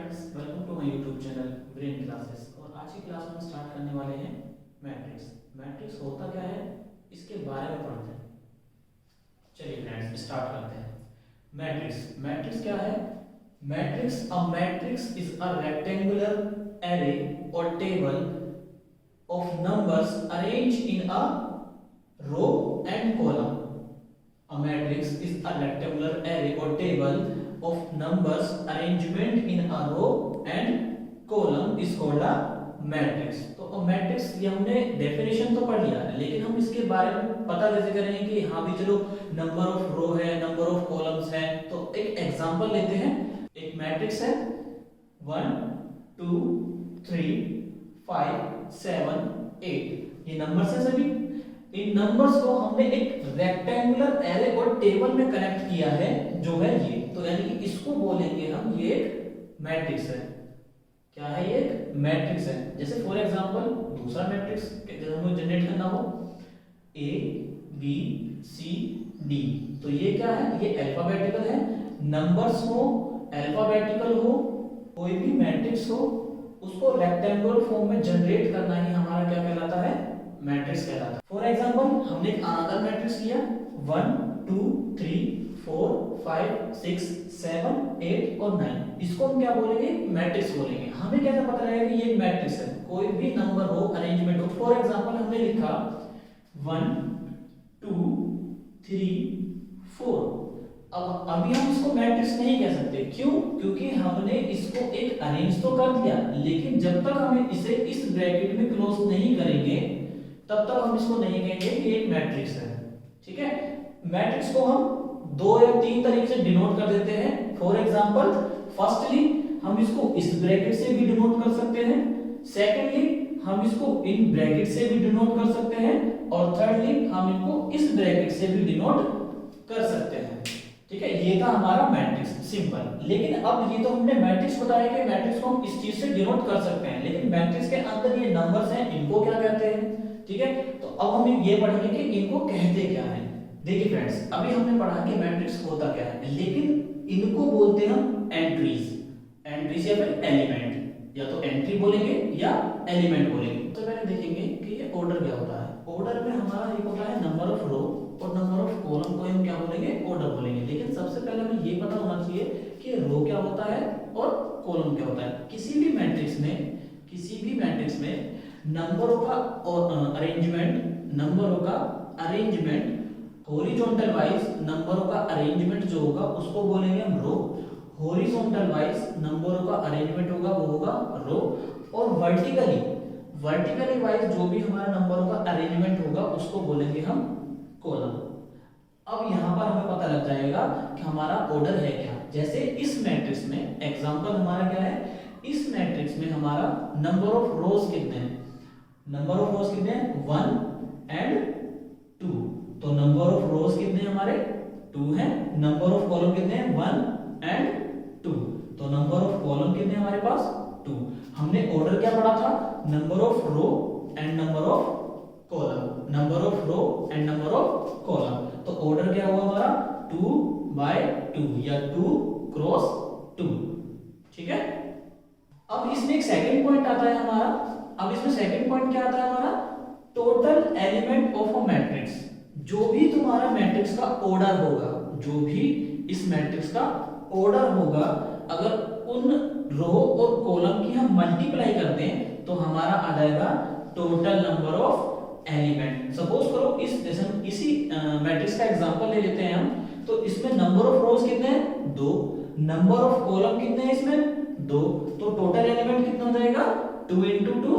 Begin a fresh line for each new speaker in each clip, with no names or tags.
Friends, welcome to my YouTube channel Brain Classes. और आज की क्लास में स्टार्ट करने वाले हैं मैट्रिक्स। मैट्रिक्स होता क्या है इसके बारे में पढ़ते हैं। चलिए फ्रेंड्स स्टार्ट करते हैं। मैट्रिक्स मैट्रिक्स क्या है? Matrix is a rectangular array और table of numbers arranged in a row and column. A matrix is a rectangular array or table of numbers arrangement in a row and column is called a matrix। तो a matrix ये हमने definition तो पढ़ लिया है, लेकिन हम इसके बारे में पता कैसे करेंगे कि हाँ भी चलो नंबर ऑफ रो है, नंबर ऑफ कॉलम्स है। तो एक एग्जांपल लेते हैं। एक मैट्रिक्स है 1 2 3 5 7 8, ये नंबर्स है सभी। इन नंबर्स को हमने एक रेक्टेंगुलर एरे और टेबल में कनेक्ट किया है जो है ये। तो यानी कि इसको बोलेंगे हम ये एक मैट्रिक्स है। क्या है ये? एक मैट्रिक्स है। जैसे फॉर एग्जांपल दूसरा मैट्रिक्स जब हमें जनरेट करना हो ए बी सी डी, तो ये क्या है? ये अल्फाबेटिकल है। नंबर्स हो अल्फाबेटिकल हो, कोई भी मैट्रिक्स हो उसको रेक्टेंगुलर फॉर्म में जनरेट करना ही हमारा क्या कहलाता है? मैट्रिक्स कहलाता है। फॉर एग्जांपल हमने एक अनदर मैट्रिक्स लिया 1 2 3 4 5 6 7 8 और 9, इसको हम क्या बोलेंगे? मैट्रिक्स बोलेंगे। हमें कैसे पता लगेगा कि ये मैट्रिक्स है? कोई भी नंबर हो, अरेंजमेंट हो। फॉर एग्जांपल हमने लिखा 1 2 3 4। अब अभी हम इसको मैट्रिक्स नहीं कह सकते। क्यों? क्योंकि हमने इसको एक अरेंज तो कर दिया, लेकिन जब तक हम इसे इस ब्रैकेट में क्लोज नहीं करेंगे तब तक हम इसको नहीं कहेंगे कि एक मैट्रिक्स है। ठीक है? मैट्रिक्स को हम दो या तीन तरीके से डिनोट कर देते हैं। फॉर एग्जांपल फर्स्टली हम इसको इस ब्रैकेट से भी डिनोट कर सकते हैं, सेकेंडली हम इसको इन ब्रैकेट से भी डिनोट कर सकते हैं, और थर्डली हम इनको इस ब्रैकेट से भी डिनोट कर सकते हैं। ठीक है? ये था हमारा मैट्रिक्स, सिंपल। लेकिन अब ये तो हमने मैट्रिक्स बताया कि मैट्रिक्स को हम इस चीज से डिनोट कर सकते हैं, लेकिन मैट्रिक्स के अंदर ये नंबर्स हैं, इनको क्या कहते हैं? ठीक है? तो अब हम ये पढ़ेंगे कि इनको कहते क्या हैं। देखिए फ्रेंड्स, अभी हमने पढ़ा कि मैट्रिक्स होता क्या है, लेकिन इनको बोलते हैं हम एंट्रीज। एंट्रीज या फिर एलिमेंट, या तो एंट्री बोलेंगे या एलिमेंट बोलेंगे। तो पहले देखेंगे कि ये ऑर्डर क्या होता है। ऑर्डर में हमारा एक होता है नंबर ऑफ रो और नंबर ऑफ कॉलम को हम क्या बोलेंगे? ऑर्डर बोलेंगे। लेकिन सबसे पहले हमें ये पता होना चाहिए कि रो क्या होता है और कॉलम क्या होता है। किसी भी मैट्रिक्स में नंबरों का अरेंजमेंट हॉरिजॉन्टल वाइज नंबरों का अरेंजमेंट जो होगा उसको बोलेंगे हम रो। हॉरिजॉन्टल वाइज नंबरों का अरेंजमेंट होगा वो होगा रो। और वर्टिकली वाइज जो भी हमारा नंबरों का अरेंजमेंट होगा उसको बोलेंगे हम कॉलम। अब यहाँ पर हमें पता लग जाएगा कि हमारा ऑर्डर है क्या। जैसे इस मैट्रिक्स में एग्जांपल हमारा क्या है? इस मैट्रिक्स में हमारा नंबर ऑफ रोज कितने हैं? नंबर ऑफ रोज कितने हैं? 1 एंड 2। तो नंबर ऑफ रोज कितने हैं हमारे? 2 हैं। नंबर ऑफ कॉलम कितने हैं? 1 एंड 2। तो नंबर ऑफ कॉलम कितने हैं हमारे पास? 2। हमने ऑर्डर क्या पढ़ा था? Number of row and number of column. Number of row and number of column. तो ऑर्डर क्या हुआ हमारा? 2/2 या 2 क्रॉस 2। ठीक है? अब इसमें एक सेकंड पॉइंट आता है हमारा। अब इसमें सेकंड पॉइंट क्या आता है हमारा? Total element of a matrix. जो भी तुम्हारा मैट्रिक्स का ऑर्डर होगा, जो भी इस मैट्रिक्स का ऑर्डर होगा, अगर उन रो और कॉलम की हम मल्टीप्लाई कर दें तो हमारा आ जाएगा total number of element. Suppose करो इसी मैट्रिक्स का एग्जांपल ले लेते हैं हम। तो इसमें नंबर ऑफ रोज कितने हैं? 2। नंबर ऑफ कॉलम कितने हैं इसमें? 2। तो टोटल एलिमेंट कितना हो जाएगा? 2 into 2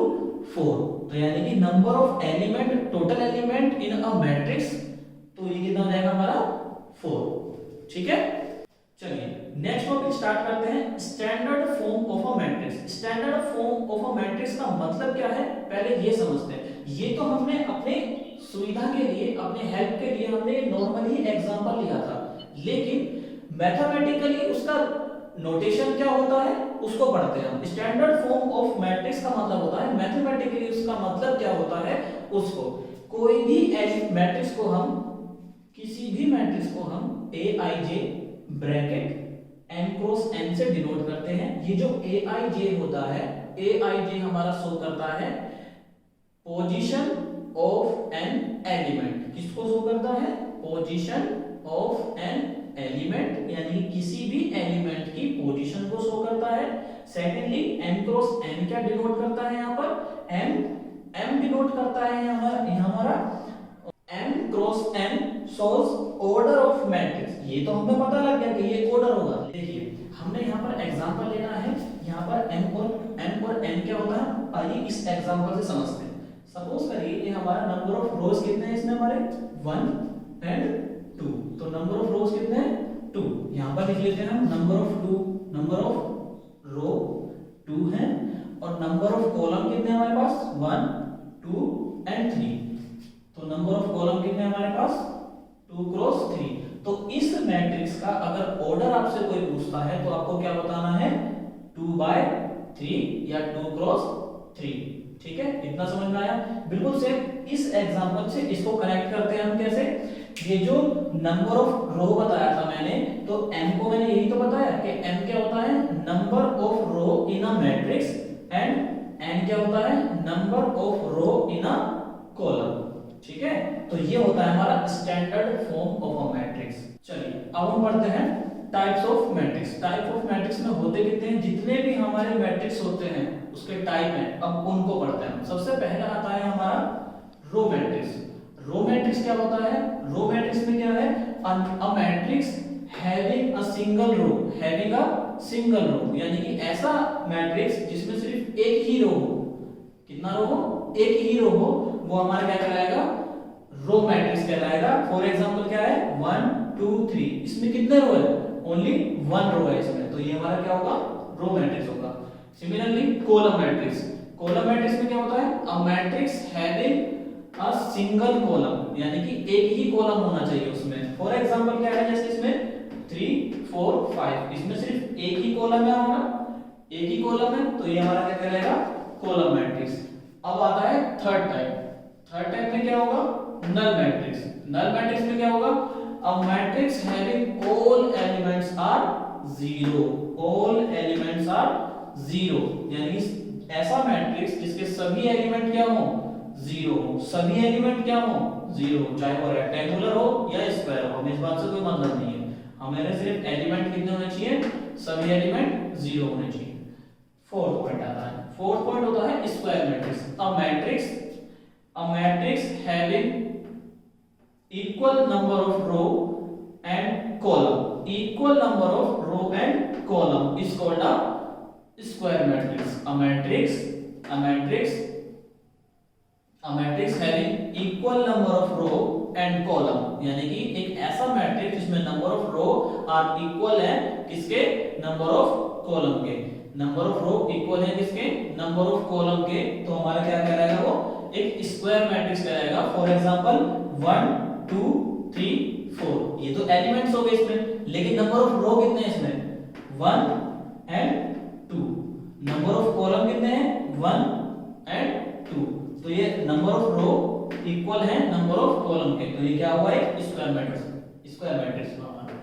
4। तो यानी कि number of element, total element in a matrix, तो ये कितना हो जाएगा हमारा? 4। ठीक है? चलिए नेक्स्ट टॉपिक स्टार्ट करते हैं। Standard form of a matrix. Standard form of a matrix का मतलब क्या है पहले ये समझते हैं। ये तो हमने अपने सुविधा के लिए, अपने हेल्प के लिए हमने नॉर्मली एग्जांपल लिया था, लेकिन मैथमेटिकली उसका नोटेशन क्या होता है उसको पढ़ते हैं हम। स्टैंडर्ड फॉर्म ऑफ मैट्रिक्स का मतलब होता है, मैथमेटिकली उसका मतलब क्या होता है उसको। कोई भी मैट्रिक्स को हम, किसी भी मैट्रिक्स को हम aij bracket n cross n से डिनोट करते हैं। ये जो aij होता है, aij हमारा शो करता है पोजीशन ऑफ एन एलिमेंट। किसको शो करता है? पोजीशन ऑफ एन एलिमेंट, यानी किसी भी एलिमेंट की पोजीशन को शो करता है। सेकेंडली n क्रॉस n क्या डिनोट करता है? यहाँ पर m डिनोट करता है हमारा m cross n shows order of matrix. ये तो हमें पता लग गया कि ये ऑर्डर होगा। देखिए हमने यहाँ पर एग्जांपल लेना है, यहाँ पर m और n क्या होता है, आइए इस एग्जांपल से समझते हैं। सपोज करिए ये हमारा नंबर ऑफ रोज कितने हैं इसमें हमारे 1 एंड 2, तो नंबर ऑफ रोज कितने हैं 2। यहाँ पर लिख लेते हैं हम नंबर ऑफ रो 2 है, और नंबर ऑफ कॉलम कितने हमारे पास 1 2 एंड 3। तो नंबर ऑफ कॉलम कितने हमारे पास 2 क्रॉस 3। तो इस मैट्रिक्स का अगर ऑर्डर आपसे कोई पूछता है तो आपको क्या बताना है 2/3 या 2 क्रॉस 3। ठीक है, इतना समझ में आया? बिल्कुल सेम इस एग्जांपल से इसको कनेक्ट करते हैं हम कैसे। ये जो नंबर ऑफ रो बताया था मैंने, तो m को मैंने यही तो बताया कि m क्या होता है number of row in a matrix, and n क्या होता है number of row in a column. ठीक है, तो ये होता है हमारा standard form of a matrix. चलिए अब हम पढ़ते हैं types of matrix. Type of matrix में होते कितने हैं? जितने भी हमारे मैट्रिक्स होते हैं उसके टाइप हैं, अब उनको पढ़ते हैं। सबसे पहला आता है हमारा रो मैट्रिक्स। रो मैट्रिक्स क्या होता है? रो मैट्रिक्स में क्या है? A matrix having a single row, having a single row, यानी कि ऐसा मैट्रिक्स जिसमें सिर्फ एक ही रो हो। कितना रो हो? एक ही रो हो, वो हमारा क्या कहलाएगा? रो मैट्रिक्स कहलाएगा। फॉर एग्जांपल क्या है 1 2 3, इसमें कितने रो है? ओनली 1 रो है इसमें, तो ये हमारा क्या होगा? रो मैट्रिक्स होगा। Similarly column matrix. Column matrix में क्या होता है? A matrix having a single column, यानी कि एक ही कॉलम होना चाहिए उसमें। फॉर एग्जांपल क्या है, जैसे इसमें 3 4 5, इसमें सिर्फ एक ही कॉलम है हमारा, एक ही कॉलम है, तो ये हमारा क्या कहलाएगा? Column matrix. अब आता है थर्ड टाइप। थर्ड टाइप में क्या होगा? Null matrix. नल मैट्रिक्स में क्या होगा? A matrix having all elements are 0, all elements are 0, यानी ऐसा मैट्रिक्स जिसके सभी एलिमेंट क्या हो 0 हो, सभी एलिमेंट क्या हो 0, चाहे वो रेक्टेंगुलर हो या स्क्वायर हो, हमें इस बात से कोई मतलब नहीं है। हमें सिर्फ एलिमेंट कितने होने चाहिए? सभी एलिमेंट 0 होने चाहिए। फोर्थ पॉइंट आता है, फोर्थ पॉइंट होता है square matrix. A matrix having equal number of row and column, equal number of row and column is called a square matrix. A matrix having equal number of row and column, यानी कि एक ऐसा matrix जिसमें number of row are equal है किसके? Number of column के। Number of row equal है किसके? नंबर ऑफ कॉलम के, तो हमारा क्या कहलाएगा? वो एक स्क्वायर मैट्रिक्स कहलाएगा। फॉर एग्जांपल 1 2 3 4, ये तो एलिमेंट्स हो गए इसमें, लेकिन नंबर ऑफ रो कितने हैं इसमें? 1 एंड 2। नंबर ऑफ कॉलम कितने हैं? 1 एंड 2, तो ये नंबर ऑफ रो इक्वल है नंबर ऑफ कॉलम के, तो ये क्या हुआ? एक स्क्वायर मैट्रिक्स। स्क्वायर मैट्रिक्स हमारा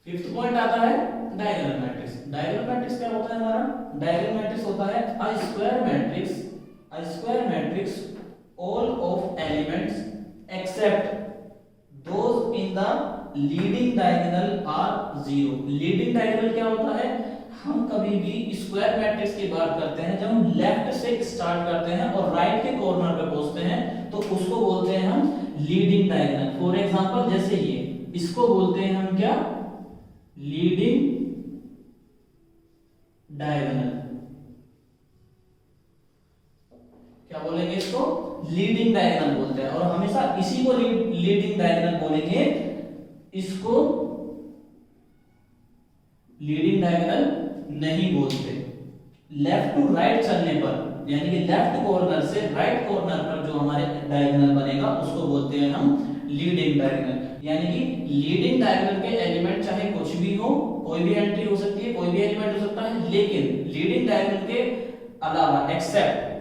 फिफ्थ पॉइंट आता है डायगोनल मैट्रिक्स। डायगोनल मैट्रिक्स क्या होता है हमारा? डायगोनल मैट्रिक्स होता है a square matrix all of elements except those in the leading diagonal are 0। leading diagonal क्या होता है? हम कभी भी स्क्वायर मैट्रिक्स की बात करते हैं जब हम लेफ्ट से स्टार्ट करते हैं और राइट के कॉर्नर पे पहुंचते हैं, तो उसको बोलते हैं हम लीडिंग डायगोनल। फॉर एग्जांपल जैसे ये, इसको बोलते हैं हम क्या? Leading diagonal. क्या बोलेंगे इसको? लीडिंग डायगोनल बोलते हैं, और हमेशा इसी को लीडिंग डायगोनल बोलेंगे। इसको लीडिंग डायगोनल नहीं बोलते। लेफ्ट टू राइट चलने पर, यानी कि लेफ्ट कॉर्नर से राइट कॉर्नर पर जो हमारे डायगोनल बनेगा उसको बोलते हैं हम लीडिंग डायगोनल। यानी कि लीडिंग डायगोनल के एलिमेंट चाहे कुछ भी हो, कोई भी एंट्री हो सकती है, कोई भी एलिमेंट हो सकता है, लेकिन लीडिंग डायगोनल के अलावा, एक्सेप्ट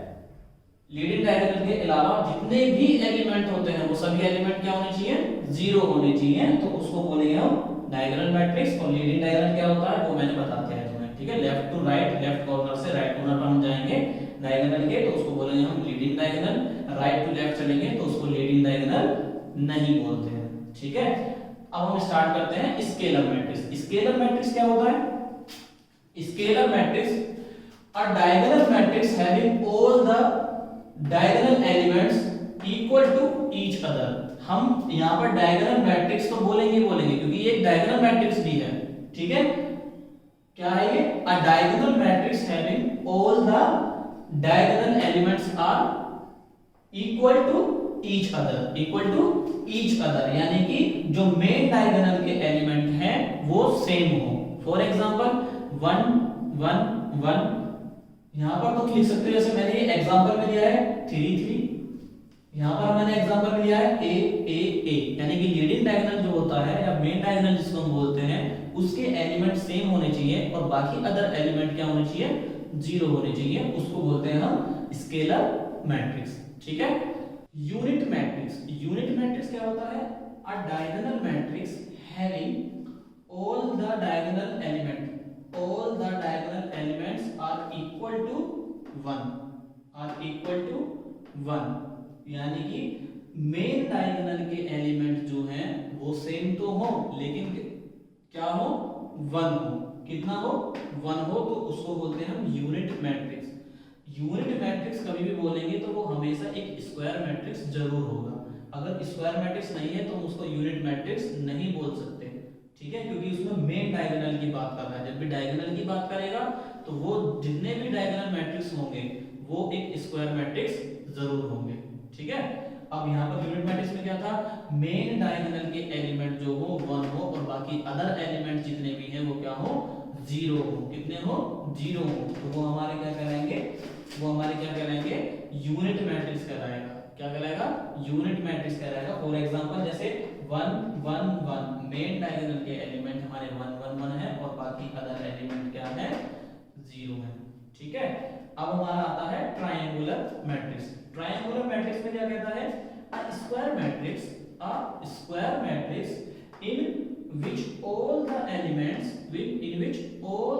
लीडिंग डायगोनल के अलावा जितने भी एलिमेंट होते हैं वो सभी एलिमेंट क्या होने चाहिए? 0 होने चाहिए, तो उसको बोलेंगे हम डायगोनल मैट्रिक्स और लीडिंग डायगोनल क्या होता है वो मैंने बता दिया है तुम्हें, ठीक है। Left to right, left corner से राइट कॉर्नर पर हम जाएंगे डायगोनल के, तो उसको बोलेंगे हम leading diagonal. Right to left चलेंगे तो उसको लीडिंग डायगोनल नहीं बोलते हैं, ठीक है। अब हम स्टार्ट करते हैं स्केलर मैट्रिक्स। स्केलर मैट्रिक्स क्या होता है? Scalar matrix a diagonal matrix having all the diagonal elements equal to each other। हम यहाँ पर डायगोनल मैट्रिक्स तो बोलेंगे क्योंकि ये एक डायगोनल मैट्रिक्स भी है, ठीक है। क्या है ये? a diagonal matrix having all the diagonal elements are equal to each other, यानी कि जो मेन डायगोनल के एलिमेंट हैं वो सेम हो। फॉर एग्जांपल 1 1 1, यहां पर तुम लिख सकते हो जैसे मैंने ये एग्जांपल में लिया है 3 3, यहां पर मैंने एग्जांपल में लिया है a a a, यानी कि लीडिंग डायगोनल जो होता है या मेन डायगोनल जिसको हम बोलते हैं उसके एलिमेंट सेम होने चाहिए और बाकी अदर एलिमेंट क्या होने चाहिए? 0 होने चाहिए, उसको बोलते हैं हम स्केलर मैट्रिक्स, ठीक है। यूनिट मैट्रिक्स क्या होता है? अ diagonal matrix having all the diagonal elements are equal to 1, यानी कि मेन डायगोनल के एलिमेंट जो हैं वो सेम तो हो लेकिन क्या हो? 1 हो। कितना हो? 1 हो, तो उसको बोलते हैं हम यूनिट मैट्रिक्स। यूनिट मैट्रिक्स कभी भी बोलेंगे तो वो हमेशा एक स्क्वायर मैट्रिक्स जरूर होगा। अगर स्क्वायर मैट्रिक्स नहीं है तो हम उसको यूनिट मैट्रिक्स नहीं बोल सकते, ठीक है, क्योंकि उसमें मेन डायगोनल की बात कर रहा है। जब भी डायगोनल की बात करेगा तो वो जितने भी डायगोनल मैट्रिक्स होंगे वो एक स्क्वायर मैट्रिक्स जरूर होंगे, ठीक है। अब यहाँ पर यूनिट मैट्रिक्स में क्या था? मेन डायगोनल के एलिमेंट जो हो 1 हो और बाकी अदर एलिमेंट जितने भी हैं वो क्या हो? 0 हो। कितने हो? 0 हो, तो वो हमारे क्या कहलाएंगे? यूनिट मैट्रिक्स कहलाएगा। क्या कहलाएगा? यूनिट मैट्रिक्स कहलाएगा। फॉर एग्जांपल जैसे 1 1 1, मेन डायगोनल के एलिमेंट हमारे 1 1 1 है और बाकी अदर एलिमेंट क्या है? 0 है, ठीक है। अब हमारा आता है ट्रायंगुलर मैट्रिक्स। ट्रायंगुलर मैट्रिक्स में क्या कहता है? A square matrix in which all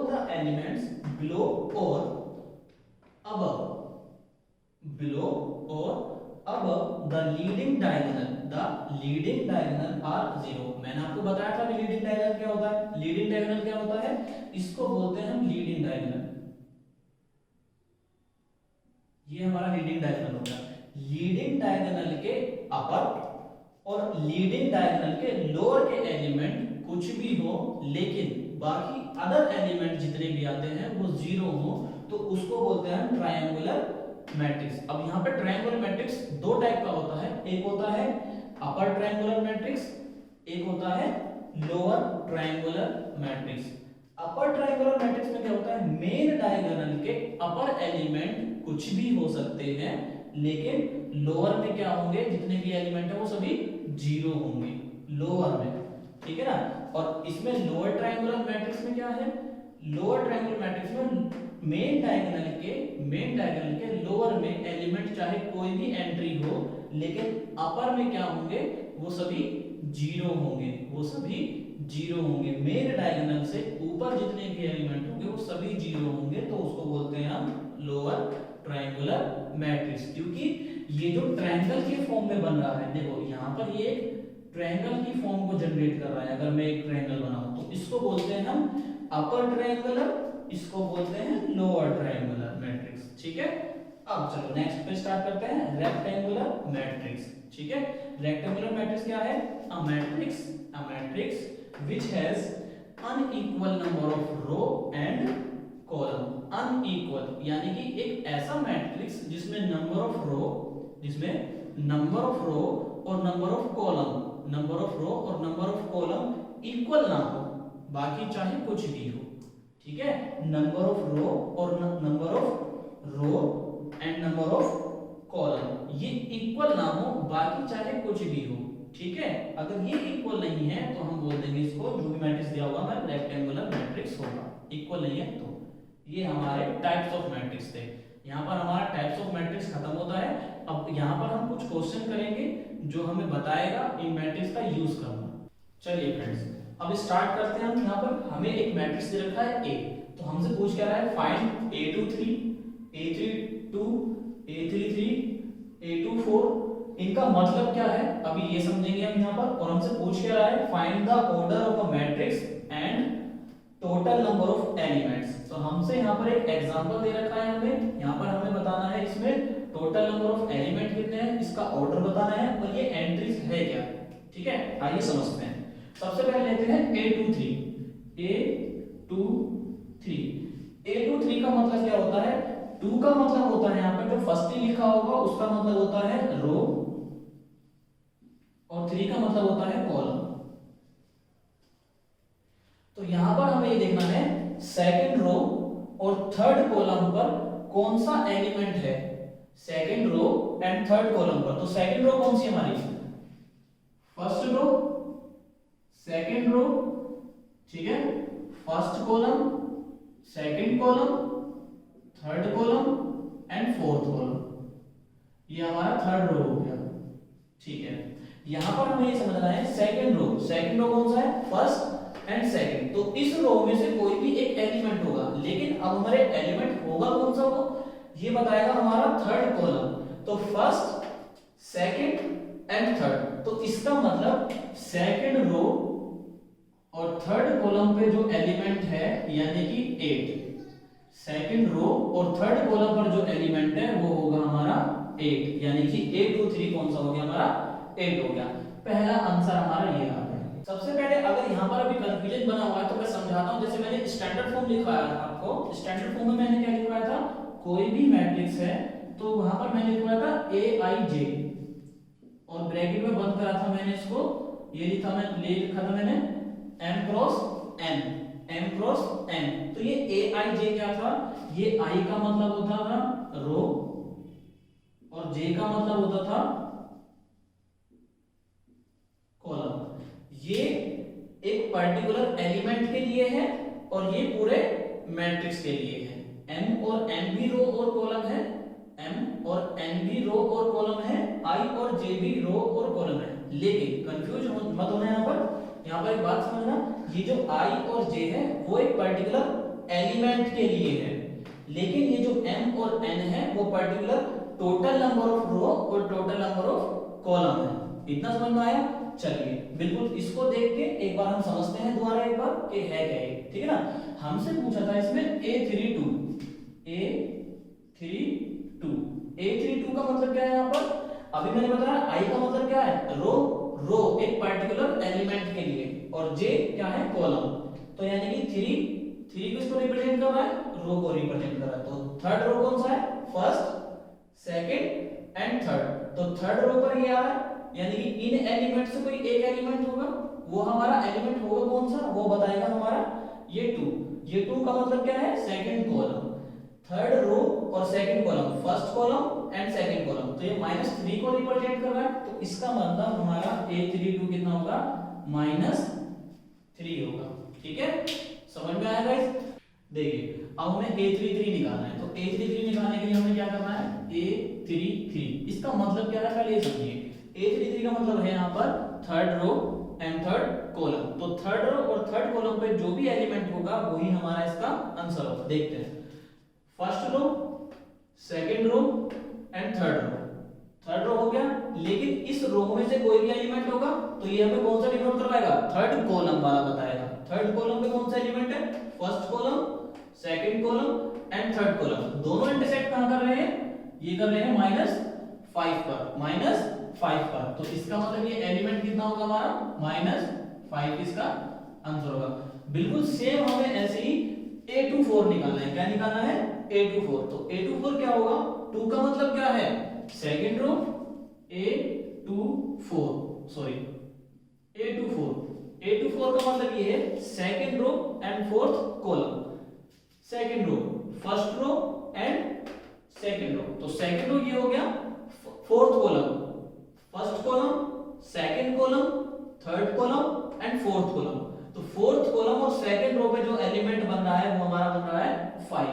the elements below or above the leading diagonal are 0। मैंने आपको बताया था कि लीडिंग डायगोनल क्या होता है? इसको बोलते हैं हम लीडिंग डायगोनल। ये हमारा लीडिंग डायगोनल होगा। लीडिंग डायगोनल के अपर और लीडिंग डायगोनल के लोअर के एलिमेंट कुछ भी हो लेकिन बाकी अदर एलिमेंट जितने भी आते हैं वो 0 हो, तो उसको बोलते हैं ट्रायंगुलर मैट्रिक्स। अब यहाँ पे ट्रायंगुलर मैट्रिक्स 2 टाइप का होता है। एक होता है अपर ट्रायंगुलर मैट्रिक्स, एक होता है lower triangular matrix. Upper triangular matrix में क्या होता है? मेन डायगोनल के अपर एलिमेंट कुछ भी हो सकते हैं लेकिन लोअर में क्या होंगे? जितने भी एलिमेंट है वो सभी 0 होंगे लोअर में, ठीक है ना। और इसमें लोअर ट्रायंगुलर मैट्रिक्स में क्या है? लोअर ट्रायंगुलर मैट्रिक्स में मेन डायगोनल के लोअर में एलिमेंट चाहे कोई भी एंट्री हो लेकिन अपर में क्या होंगे? वो सभी 0 होंगे। मेन डायगोनल से ऊपर जितने भी एलिमेंट होंगे वो सभी 0 होंगे, तो उसको बोलते हैं हम लोअर ट्रायंगुलर मैट्रिक्स। क्योंकि ये जो ट्रायंगल के फॉर्म में बन रहा है, देखो यहाँ पर ये ट्रायंगल की फॉर्म को जनरेट कर रहा है। अगर मैं एक ट्रायंगल बनाऊं तो इसको बोलते हैं हम अपर ट्रायंगुलर, इसको बोलते हैं लोअर ट्रायंगुलर मैट्रिक्स, ठीक है। अब चलो नेक्स्ट पे स्टार्ट करते हैं रेक्टेंगुलर मैट्रिक्स, ठीक है। रेक्टेंगुलर मैट्रिक्स क्या है? A matrix which has unequal number of row and column। Unequal यानी कि एक ऐसा मैट्रिक्स जिसमें नंबर ऑफ रो और नंबर ऑफ कॉलम इक्वल ना हो, बाकी चाहे कुछ भी हो, ठीक है। Number of row and number of column ये इक्वल ना हो, बाकी चाहे कुछ भी हो, ठीक है। अगर ये इक्वल नहीं है तो हम बोल देंगे इसको, जो भी मैट्रिक्स दिया होगा मैं रेक्टेंगुलर मैट्रिक्स होगा। इक्वल नहीं है तो ये हमारे टाइप्स ऑफ मैट्रिक्स थे। यहाँ पर हमारा टाइप्स ऑफ मैट्रिक्स खत्म होता है। अब यहाँ पर हम कुछ क्वेश्चन करेंगे जो हमें बताएगा इन मैट्रिक्स का यूज करना। चलिए फ्रेंड्स, अब स्टार्ट करते हैं हम। यहाँ पर हमें एक मैट्रिक्स दे रखा है ए, तो हमसे पूछ क्या रहा है, find A23 A32 A33 A24। इनका मतलब क्या है अभी ये समझेंगे हम यहाँ पर। और हमसे पूछ क्या रहा है, find the order of a matrix and total number of elements. तो हमसे यहाँ पर एक एग्जांपल दे रखा है हमें, यहाँ पर हमें बताना है इसमें टोटल नंबर ऑफ एलिमेंट कितने हैं, इसका ऑर्डर बताना है और ये एंट्रीज है क्या। ठीक है, आइए समझते हैं। सबसे पहले लेते हैं A23 A23 का मतलब क्या होता है, 2 का मतलब होता है यहाँ पर जो फर्स्ट ही लिखा होगा उसका मतलब होता है रो, और 3 का मतलब होता है कॉलम। तो यहां पर हमें ये देखना है सेकंड रो और थर्ड कॉलम पर कौन सा एलिमेंट है, second row and third column पर। तो सेकंड रो कौन सी हमारी, फर्स्ट रो, सेकंड रो, ठीक है, first column, second column, third column and fourth column, ये हमारा थर्ड रो हो गया। ठीक है, यहां पर हमें ये समझना है सेकंड रो कौन सा है, फर्स्ट एंड सेकंड। तो इस रो में से कोई भी एक एलिमेंट होगा, लेकिन अब हमारे एलिमेंट होगा कौन सा, वो ये बताएगा हमारा थर्ड कॉलम। तो फर्स्ट, सेकंड एंड थर्ड। तो इसका मतलब सेकंड रो और थर्ड कॉलम पे जो एलिमेंट है यानी कि 8, सेकंड रो और थर्ड कॉलम पर जो एलिमेंट है वो होगा हमारा 8, यानी कि A23 कौन सा हो गया हमारा, 8 हो गया। पहला आंसर हमारा ये आ गया। सबसे पहले अगर यहाँ पर अभी कंफ्यूजन बना हुआ है तो मैं समझाता हूँ। जैसे मैंने स्टैंडर्ड फॉर्म लिखवाया था आपको, स्टैंडर्ड फॉर्म में मैंने क्या लिखवाया था, कोई भी मैट्रिक्स है तो वहां पर मैंने लिखवाया था Aij और ब्रैकेट में बंद करा था मैंने इसको, ये लिखा था मैंने m क्रॉस n। तो ये Aij क्या था, ये I का मतलब होता था रो और J का मतलब होता था कॉलम। ये एक पर्टिकुलर एलिमेंट के लिए है और ये पूरे मैट्रिक्स के लिए है। m और n भी रो और कॉलम है, m और n भी रो और कॉलम है, I और j भी रो और कॉलम है। लेकिन कंफ्यूज मत होना यहाँ पर एक बात समझना, ये जो I और j है वो एक पर्टिकुलर एलिमेंट के लिए है, लेकिन ये जो m और n है वो पर्टिकुलर टोटल नंबर ऑफ रो और टोटल नंबर ऑफ कॉलम है। इतना समझ में आया। चलिए बिल्कुल इसको देख के एक बार हम समझते हैं दोबारा एक बार कि है क्या ये, ठीक है ना। हमसे पूछा था इसमें A32 का मतलब क्या है यहाँ पर, अभी मैंने बताया I का मतलब क्या है, रो एक पर्टिकुलर एलिमेंट के लिए, और J क्या है, कॉलम। तो यानी कि 3 किसको रिप्रेजेंट कर रहा है, रो को रिप्रेजेंट कर रहा है। तो थर्ड रो कौन सा है, फर्स्ट, सेकंड एंड थर्ड। तो थर्ड रो पर ये आ रहा है, यानी कि इन एलिमेंट से कोई एक एलिमेंट होगा, वो हमारा एलिमेंट होगा कौन सा, वो बताएगा हमारा ये 2 का मतलब क्या है, सेकंड कॉलम। थर्ड रो और second column, first column and second column. तो ये -3 को रिप्रेजेंट कर रहा है, तो इसका मतलब हमारा A32 कितना होगा, -3 होगा। ठीक है, समझ में आया गाइस। देखिए अब हमें A33 निकालना है, तो A33 निकालने के लिए हमें क्या करना है, A33 इसका मतलब क्या है पहले ये समझिए। A33 का मतलब है यहाँ पर third row and third column. तो थर्ड रो और थर्ड कॉलम पे जो भी एलिमेंट होगा वही हमारा इसका आंसर होगा। देखते हैं, first row, second row and third row हो गया, लेकिन इस रो में से कोई भी एलिमेंट होगा तो ये हमें कौन सा डिनोट करवाएगा, थर्ड कॉलम वाला बताएगा। थर्ड कॉलम में कौन सा एलिमेंट है, first column, second column and third column. दोनों इंटरसेक्ट कहां कर रहे हैं, ये कर रहे हैं -5 पर। तो इसका मतलब ये एलिमेंट कितना होगा हमारा, -5 इसका आंसर होगा। बिल्कुल सेम हमें ऐसे ही A24 निकालना है। क्या निकालना है, A24। तो A24 क्या होगा, 2 का मतलब क्या है, सेकंड रो, A24 का मतलब ये है second row and fourth column. Second row, first row and second row. तो सेकंड रो ये हो गया, fourth column, first column, second column, third column and fourth column. तो फोर्थ कॉलम और सेकंड रो पे जो एलिमेंट बन रहा है वो हमारा बन रहा है 5।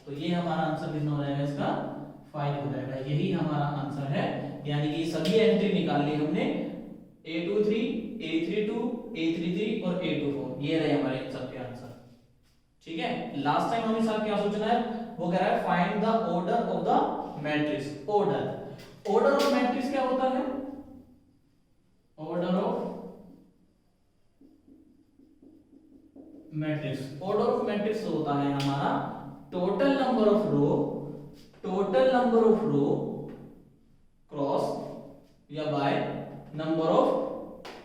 तो ये हमारा आंसर कितना हो जाएगा, इसका 5 हो जाएगा। यही हमारा आंसर है, यानी कि सभी एंट्री निकाल ली हमने A23, A32, A33 और A24, ये रहे हमारे इन सबके आंसर। ठीक है, लास्ट टाइम हमें साथ क्या सोचना है, वो कह रहा है find the order of the matrix. Order of matrix क्या होता है, ऑर्डर ऑफ मैट्रिक्स होता है हमारा total number of row cross या बाय नंबर ऑफ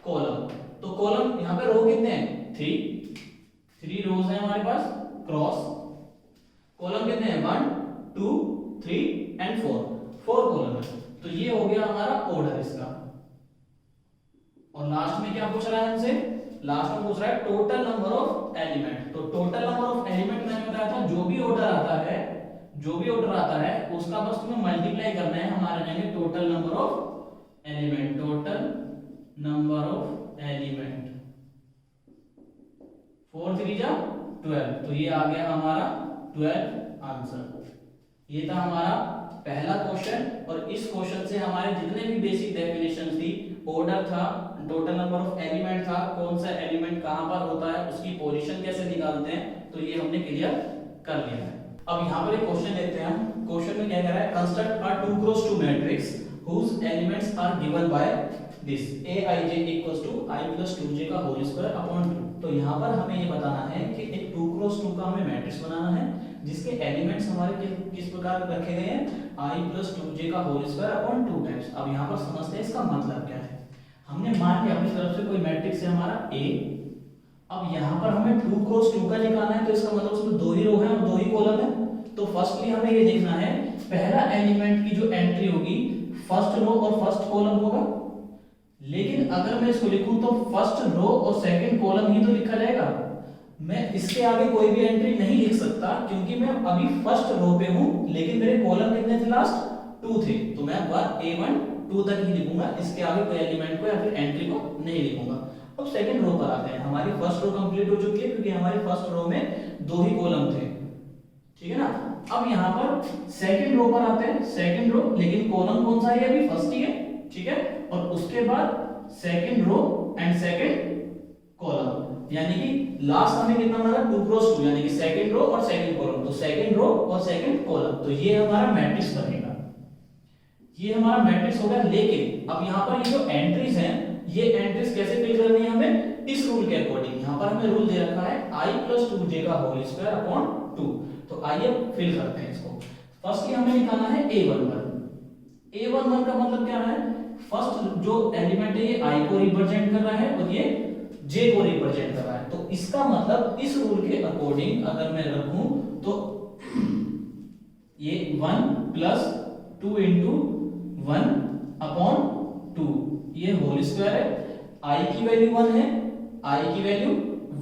कॉलम। तो कॉलम यहां पे रो कितने हैं, 3 रोज हैं हमारे पास, क्रॉस कॉलम कितने हैं, 1 2 3 एंड 4 कॉलम है। तो ये हो गया हमारा ऑर्डर इसका। और लास्ट में क्या पूछ रहा है हमसे, लास्ट में पूछ रहा है टोटल नंबर ऑफ एलिमेंट। तो टोटल नंबर ऑफ एलिमेंट मैंने बताया था, जो भी ऑर्डर आता है उसका बस तुम्हें मल्टीप्लाई करना है। हमारे रहेंगे टोटल नंबर ऑफ एलिमेंट, 4 3 जा 12, तो ये आ गया हमारा 12 आंसर। ये था हमारा पहला क्वेश्चन। और इस क्वेश्चन से हमारे जितने भी बेसिक डेफिनेशन थी, ऑर्डर था, टोटल नंबर ऑफ एलिमेंट था, कौन सा एलिमेंट कहां पर होता है, उसकी पोजीशन कैसे निकालते हैं, तो ये हमने क्लियर कर लिया है। अब यहाँ पर एक क्वेश्चन लेते हैं हम। क्वेश्चन में क्या कह रहा है, construct a 2x2 matrix whose elements are given by this aij equals to I plus 2j का होल स्क्वायर अपॉन 2। तो यहाँ पर हमें ये बताना है कि एक 2x2 का हमें मैट्रिक्स बनाना है जिसके एलिमेंट्स हमारे किस प्रकार रखे गए हैं, I plus 2j का होल स्क्वायर अपॉन 2 टाइम्स। अब यहाँ पर समझते हैं इसका मतलब क्या है। हमने मान लिया अपनी तरफ से कोई मैट्रिक्स है हमारा A। अब यहाँ पर हमें 2x2 का निकालना है, तो इसका मतलब उसमें 2 ही रो है और 2 ही कॉलम है। तो फर्स्टली हमें ये देखना है पहला एलिमेंट की जो एंट्री होगी फर्स्ट रो और फर्स्ट कॉलम होगा। लेकिन अगर मैं इसको लिखूं तो फर्स्ट रो और सेकंड कॉलम ही तो लिखा जाएगा। मैं इसके आगे कोई भी एंट्री नहीं लिख सकता क्योंकि मैं अभी फर्स्ट रो पे हूं, लेकिन मेरे कॉलम कितने थे, लास्ट 2 थे। तो मैं A1 2 तक ही लिखूंगा, इसके आगे कोई एलिमेंट को या फिर एंट्री को नहीं लिखूंगा। अब सेकंड रो पर आते हैं। हमारी फर्स्ट रो कंप्लीट हो चुकी है क्योंकि हमारी फर्स्ट रो में 2 ही कॉलम थे, ठीक है ना। अब यहाँ पर सेकंड रो पर आते हैं। सेकंड रो, लेकिन कॉलम कौन सा है, अभी फर्स्ट ही है, ठीक है। और उसके बाद second row and second column, यानी कि लास्ट हमें कितना हमारा 2x2, यानी कि सेकंड रो और सेकंड कॉलम। तो सेकंड रो और सेकंड कॉलम, तो ये हमारा मैट्रिक्स बनेगा, ये हमारा मैट्रिक्स होगा। लेकिन अब यहाँ पर ये जो एंट्रीज हैं, ये एंट्रीज कैसे फिल करनी है हमें, इस रूल के अकॉर्डिंग। यहाँ पर हमें रूल दे रखा है I plus 2j का होल स्क्वायर अपॉन 2। तो आइए फिल करते हैं इसको। फर्स्टली हमें निकालना है A11। A11 का मतलब क्या है, फर्स्ट जो एलिमेंट है ये I को रिप्रेजेंट कर रहा है और ये J को रिप्रेजेंट कर रहा है। तो इसका मतलब इस रूल के अकॉर्डिंग अगर मैं रखूं तो ये 1 plus 2 into 1 upon 2, ये होल स्क्वायर है। I की वैल्यू 1 है, I की वैल्यू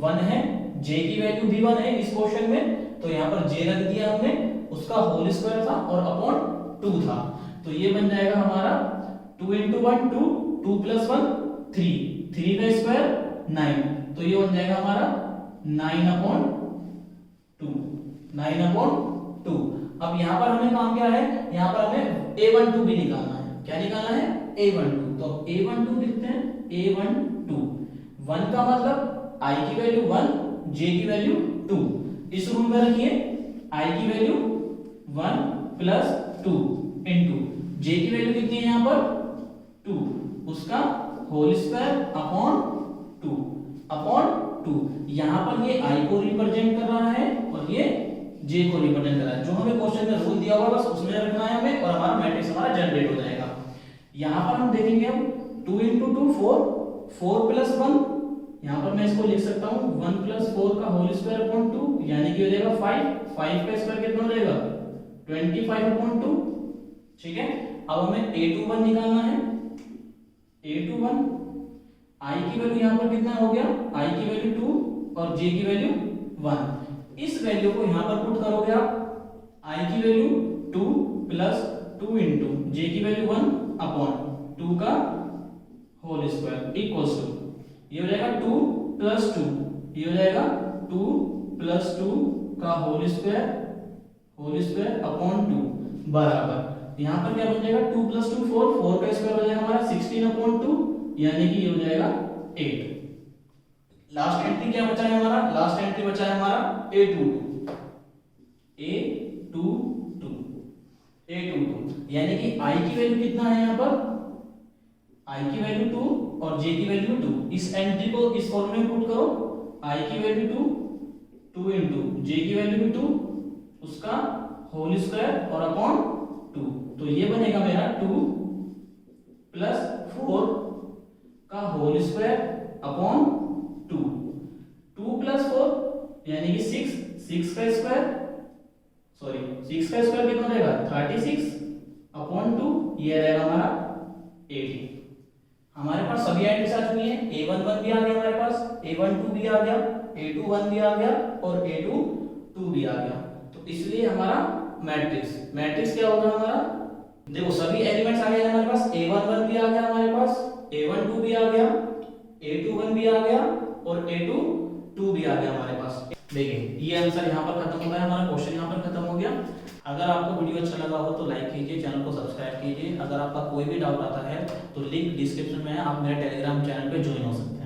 1 है, J की वैल्यू भी 1 है इस क्वेश्चन में। तो यहाँ पर J रख दिया हमने, उसका होल स्क्वायर था और अपॉन 2 था। तो ये बन जाएगा हमारा 2 into 1 2, 2 plus 1 3, 3 का स्क्वायर 9। तो ये बन जाएगा हमारा 9 upon 2, 9 upon 2। अब यहाँ पर हमें काम क्या है, यहाँ पर हमें A12 भी निकालना है। क्या निकालना है, A12। तो A12 लिखते हैं, A12 1 का मतलब I की वैल्यू 1, J की वैल्यू 2। इस रूल में रखिए I की वैल्यू 1 plus 2 into J की वैल्यू कितनी है यहाँ पर 2, उसका होल स्क्वायर अपॉन 2। यहाँ पर ये I को रिप्रेजेंट कर रहा है और ये J को रिप्रेजेंट कर रहा है। जो हमें क्वेश्चन में रूल दिया हुआ बस उसमें रखना है हमें, और हमारा मैट्रिक्स हमारा जनरेट हो जाएगा। यहाँ पर हम देखेंगे हम 2 into 2 4, 4 plus 1, यहाँ पर मैं इसको लिख सकता हूँ 1 plus 4 का होल स्क्वायर अपॉन 2, यानी कि हो जाएगा 5 का स्क्वायर कितना हो जाएगा 25 अपॉन 2, ठीक है। अब हमें A21 निकालना है। A21 I की वैल्यू यहाँ पर कितना हो गया, I की वैल्यू 2 और J की वैल्यू 1। इस वैल्यू को यहाँ पर पुट करोगे आप, I की वैल्यू 2 plus 2 into J की वैल्यू 1 अपॉन 2 का होल स्क्वायर इक्वल्स टू, ये हो जाएगा 2 plus 2, ये हो जाएगा 2 plus 2 का होल स्क्वायर अपॉन 2 बराबर, यहाँ पर क्या बन जाएगा 2 plus 2 4, 4 का स्क्वायर हो जाएगा हमारा 16 अपॉन 2 यानी कि ये हो जाएगा 8। लास्ट एंट्री क्या बचा है हमारा, लास्ट एंट्री बचा है हमारा A22 यानी कि I की वैल्यू कितना है यहाँ पर, I की वैल्यू 2 और J की वैल्यू 2। इस एंट्री को इस फॉर्मूले में पुट करो, I की वैल्यू 2 इंटू J की वैल्यू भी 2, उसका होल स्क्वायर और अपॉन 2। तो ये बनेगा मेरा 2 प्लस 4 का होल स्क्वायर अपॉन 2। 2 प्लस 4 यानी कि 6 का स्क्वायर, सॉरी 6 का स्क्वायर कितना रहेगा 36 अपॉन 2, ये रहेगा हमारा 18। हमारे पास सभी एंट्रीज आ चुकी हैं, A11 भी आ गया हमारे पास, A12 भी आ गया, A21 भी आ गया और A22 भी आ गया। तो इसलिए हमारा मैट्रिक्स क्या होगा हमारा, देखो सभी एलिमेंट्स आ गए हमारे पास, A11 भी आ गया हमारे पास, A12 भी आ गया, A21 भी आ गया और A22 भी आ गया हमारे पास। देखिए ये आंसर यहाँ पर खत्म हो गया, हमारा क्वेश्चन यहाँ पर खत्म हो गया। अगर आपको वीडियो अच्छा लगा हो तो लाइक कीजिए, चैनल को सब्सक्राइब कीजिए। अगर आपका कोई भी डाउट आता है तो लिंक डिस्क्रिप्शन में है, आप मेरे टेलीग्राम चैनल पे ज्वाइन हो सकते हैं।